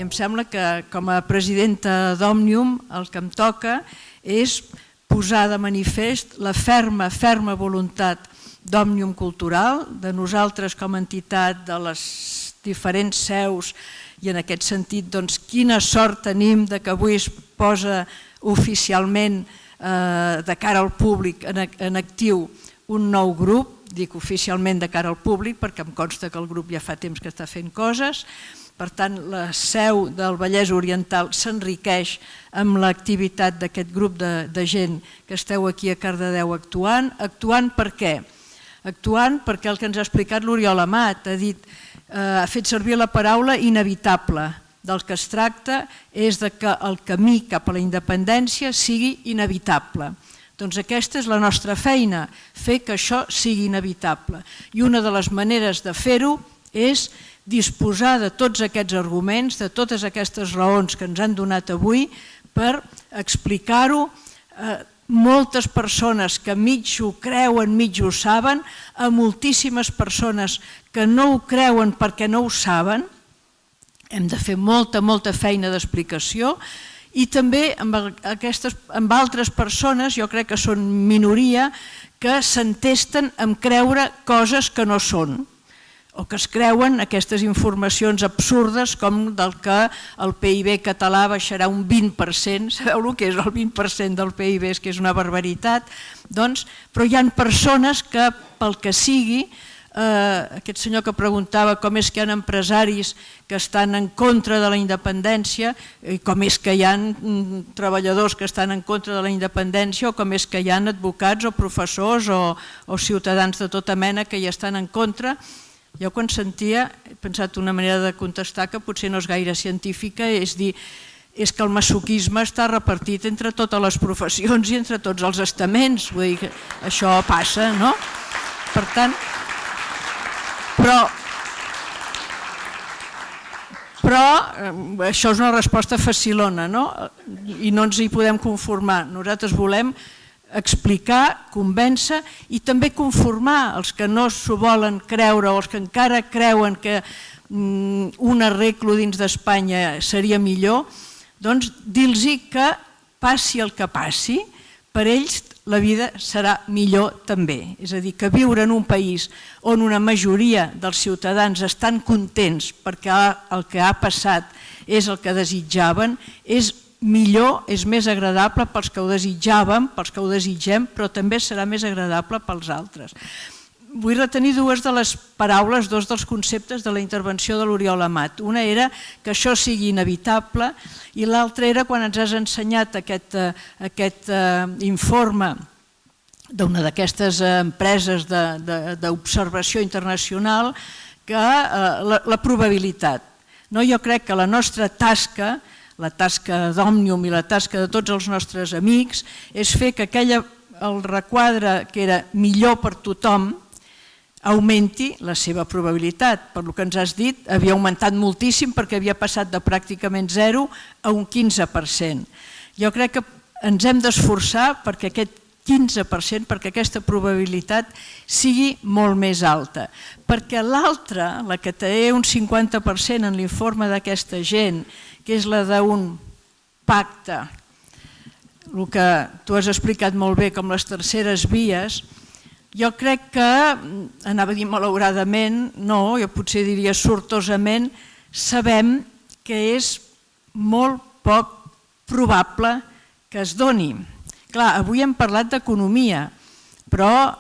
i em sembla que com a presidenta d'Òmnium el que em toca és posar de manifest la ferma voluntat d'Òmnium Cultural, de nosaltres com a entitat, de les diferents seus, i en aquest sentit quina sort tenim que avui es posa oficialment de cara al públic en actiu un nou grup, dic oficialment de cara al públic perquè em consta que el grup ja fa temps que està fent coses. Per tant, la seu del Vallès Oriental s'enriqueix amb l'activitat d'aquest grup de gent que esteu aquí a Cardedeu actuant. Actuant per què? Actuant perquè el que ens ha explicat l'Oriol Amat ha fet servir la paraula inevitable. Del que es tracta és que el camí cap a la independència sigui inevitable. Doncs aquesta és la nostra feina, fer que això sigui inevitable. I una de les maneres de fer-ho és disposar de tots aquests arguments, de totes aquestes raons que ens han donat avui per explicar-ho a moltes persones que mig ho creuen, mig ho saben, a moltíssimes persones que no ho creuen perquè no ho saben. Hem de fer molta feina d'explicació i també amb altres persones, jo crec que són minoria, que s'entesten en creure coses que no són o que es creuen aquestes informacions absurdes com del que el PIB català baixarà un 20%, sabeu el que és el 20% del PIB, que és una barbaritat, però hi ha persones que pel que sigui, aquest senyor que preguntava com és que hi ha empresaris que estan en contra de la independència, com és que hi ha treballadors que estan en contra de la independència o com és que hi ha advocats o professors o ciutadans de tota mena que hi estan en contra. Jo quan sentia, he pensat una manera de contestar que potser no és gaire científica, és dir, és que el masoquisme està repartit entre totes les professions i entre tots els estaments, vull dir que això passa, no? Per tant, però això és una resposta facilona, no? I no ens hi podem conformar. Nosaltres volem explicar, convèncer i també conformar els que no s'ho volen creure o els que encara creuen que un arreglo dins d'Espanya seria millor, doncs dir-los que passi el que passi, per ells la vida serà millor també. És a dir, que viure en un país on una majoria dels ciutadans estan contents perquè el que ha passat és el que desitjaven, és millor, és més agradable pels que ho desitjàvem, pels que ho desitgem, però també serà més agradable pels altres. Vull retenir dues de les paraules, dos dels conceptes de la intervenció de l'Oriol Amat. Una era que això sigui inevitable i l'altra era quan ens has ensenyat aquest informe d'una d'aquestes empreses d'observació internacional, que la probabilitat. Jo crec que la nostra tasca, la tasca d'Òmnium i la tasca de tots els nostres amics, és fer que el requadre que era millor per tothom augmenti la seva probabilitat. Per el que ens has dit, havia augmentat moltíssim perquè havia passat de pràcticament 0 a un 15%. Jo crec que ens hem d'esforçar perquè aquest 15%, perquè aquesta probabilitat sigui molt més alta. Perquè l'altra, la que té un 50% en l'informe d'aquesta gent, que és la d'un pacte, el que tu has explicat molt bé com les terceres vies, jo crec que, anava a dir malauradament, no, jo potser diria sortosament, sabem que és molt poc probable que es doni. Clar, avui hem parlat d'economia, però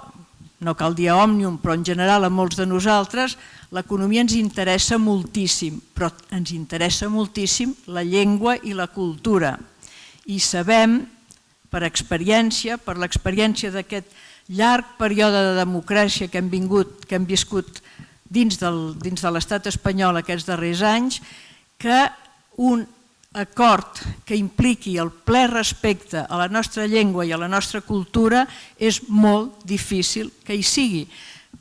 no cal dir a Òmnium, però en general a molts de nosaltres, l'economia ens interessa moltíssim, però ens interessa moltíssim la llengua i la cultura. I sabem, per experiència, per l'experiència d'aquest llarg període de democràcia que hem viscut dins de l'estat espanyol aquests darrers anys, que un acord que impliqui el ple respecte a la nostra llengua i a la nostra cultura és molt difícil que hi sigui,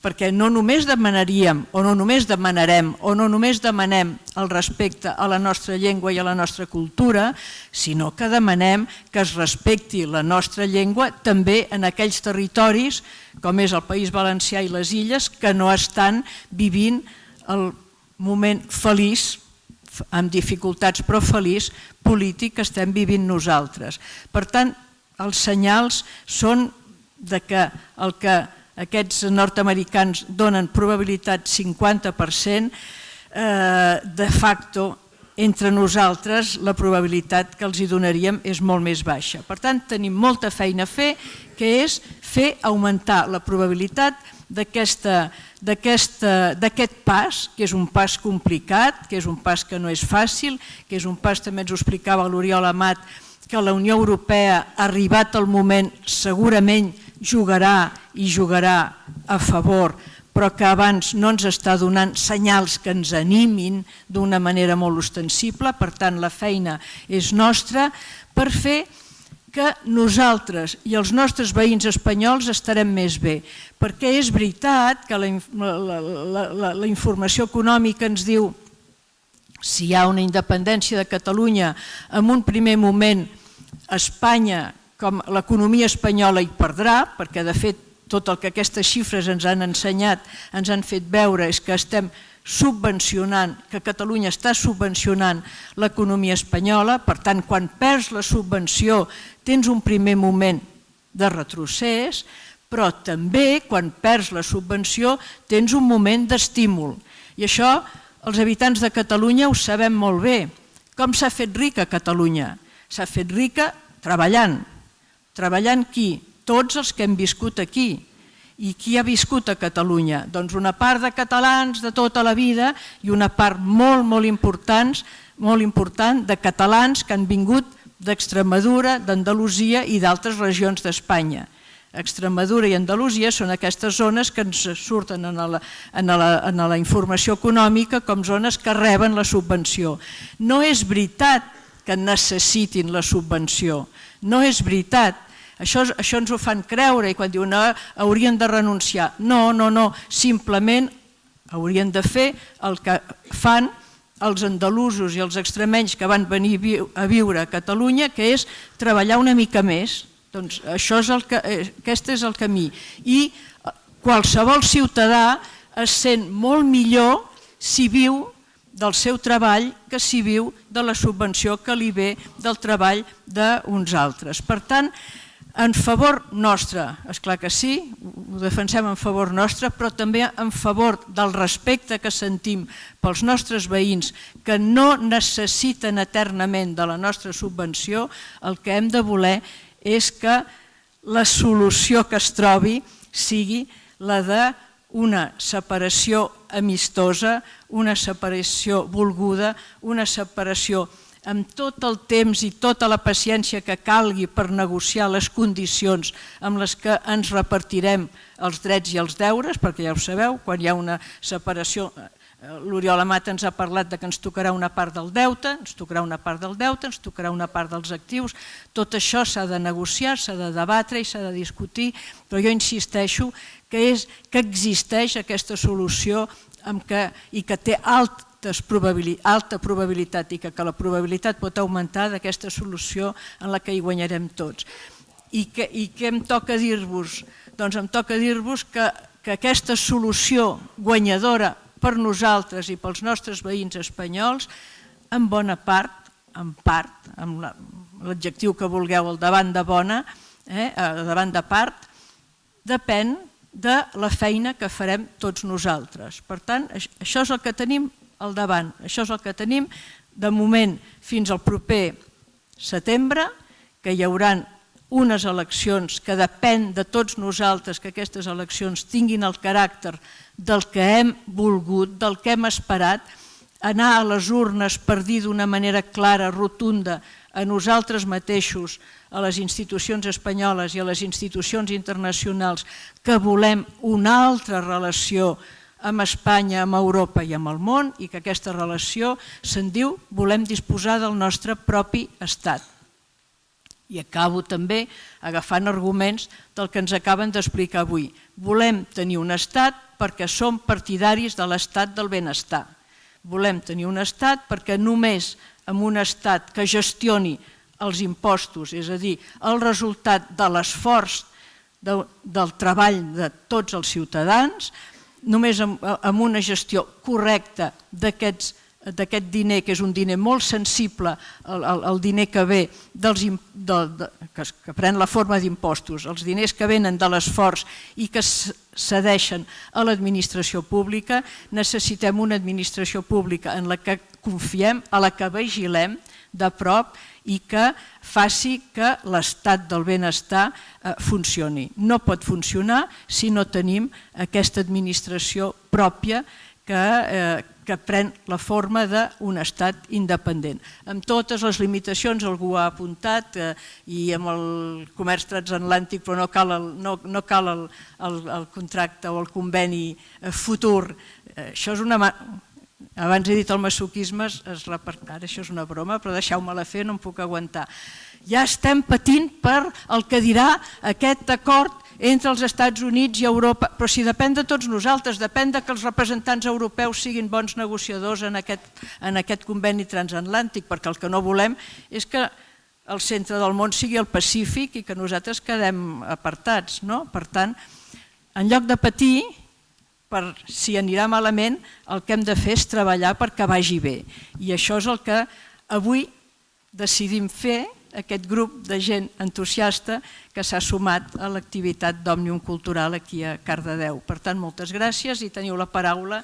perquè no només demanaríem o no només demanarem o no només demanem el respecte a la nostra llengua i a la nostra cultura, sinó que demanem que es respecti la nostra llengua també en aquells territoris com és el País Valencià i les Illes que no estan vivint el moment feliç amb dificultats però feliç, polític que estem vivint nosaltres. Per tant, els senyals són que el que aquests nord-americans donen probabilitat 50%, de facto, entre nosaltres, la probabilitat que els hi donaríem és molt més baixa. Per tant, tenim molta feina a fer, que és fer augmentar la probabilitat d'aquest pas, que és un pas complicat, que és un pas que no és fàcil, que és un pas, també ens ho explicava l'Oriol Amat, que la Unió Europea, arribat el moment, segurament jugarà i jugarà a favor, però que abans no ens està donant senyals que ens animin d'una manera molt ostensible. Per tant, la feina és nostra per fer que nosaltres i els nostres veïns espanyols estarem més bé. Perquè és veritat que la informació econòmica ens diu si hi ha una independència de Catalunya, en un primer moment Espanya, com l'economia espanyola hi perdrà, perquè de fet tot el que aquestes xifres ens han ensenyat, ens han fet veure és que estem subvencionant, que Catalunya està subvencionant l'economia espanyola. Per tant, quan perds la subvenció tens un primer moment de retrocés, però també quan perds la subvenció tens un moment d'estímul. I això els habitants de Catalunya ho sabem molt bé. Com s'ha fet rica Catalunya? S'ha fet rica treballant. Treballant qui? Tots els que hem viscut aquí. I qui ha viscut a Catalunya? Doncs una part de catalans de tota la vida i una part molt important de catalans que han vingut d'Extremadura, d'Andalusia i d'altres regions d'Espanya. Extremadura i Andalusia són aquestes zones que ens surten en la informació econòmica com zones que reben la subvenció. No és veritat que necessitin la subvenció, no és veritat. Això ens ho fan creure i quan diuen haurien de renunciar. No, simplement haurien de fer el que fan els andalusos i els extremenys que van venir a viure a Catalunya, que és treballar una mica més. Doncs aquest és el camí. I qualsevol ciutadà es sent molt millor si viu del seu treball que si viu de la subvenció que li ve del treball d'uns altres. Per tant, en favor nostre, esclar que sí, ho defensem en favor nostre, però també en favor del respecte que sentim pels nostres veïns que no necessiten eternament de la nostra subvenció, el que hem de voler és que la solució que es trobi sigui la d'una separació amistosa, una separació volguda, una separació amb tot el temps i tota la paciència que calgui per negociar les condicions amb les que ens repartirem els drets i els deures, perquè ja ho sabeu, quan hi ha una separació, l'Oriol Amat ens ha parlat que ens tocarà una part del deute, ens tocarà una part dels actius, tot això s'ha de negociar, s'ha de debatre i s'ha de discutir, però jo insisteixo que existeix aquesta solució i que té alta probabilitat i que la probabilitat pot augmentar d'aquesta solució en la que hi guanyarem tots. I què em toca dir-vos? Doncs em toca dir-vos que aquesta solució guanyadora per nosaltres i pels nostres veïns espanyols, en bona part, amb l'adjectiu que vulgueu al davant de bona, davant de part, depèn de la feina que farem tots nosaltres. Per tant, això és el que tenim al davant, això és el que tenim de moment fins al proper setembre, que hi haurà unes eleccions que depèn de tots nosaltres que aquestes eleccions tinguin el caràcter del que hem volgut, del que hem esperat, anar a les urnes per dir d'una manera clara, rotunda, a nosaltres mateixos, a les institucions espanyoles i a les institucions internacionals, que volem una altra relació amb Espanya, amb Europa i amb el món, i que aquesta relació se'n diu volem disposar del nostre propi estat. I acabo també agafant arguments del que ens acaben d'explicar avui. Volem tenir un estat perquè som partidaris de l'estat del benestar. Volem tenir un estat perquè només amb un estat que gestioni els impostos, és a dir, el resultat de l'esforç del treball de tots els ciutadans, només amb una gestió correcta d'aquests d'aquest diner, que és un diner molt sensible, el diner que ve que pren la forma d'impostos, els diners que venen de l'esforç i que cedeixen a l'administració pública, necessitem una administració pública en la que confiem, a la que vigilem de prop i que faci que l'estat del benestar funcioni. No pot funcionar si no tenim aquesta administració pròpia que pren la forma d'un estat independent. Amb totes les limitacions, algú ha apuntat, i amb el comerç transatlàntic, però no cal el contracte o el conveni futur. Això és una... Abans he dit el masoquisme, ara això és una broma, però deixeu-me-la fer, no em puc aguantar. Ja estem patint per el que dirà aquest acord entre els Estats Units i Europa, però si depèn de tots nosaltres, depèn que els representants europeus siguin bons negociadors en aquest conveni transatlàntic, perquè el que no volem és que el centre del món sigui el Pacífic i que nosaltres quedem apartats. Per tant, en lloc de patir, per si anirà malament, el que hem de fer és treballar perquè vagi bé. I això és el que avui decidim fer, aquest grup de gent entusiasta que s'ha sumat a l'activitat d'Òmnium Cultural aquí a Cardedeu. Per tant, moltes gràcies i teniu la paraula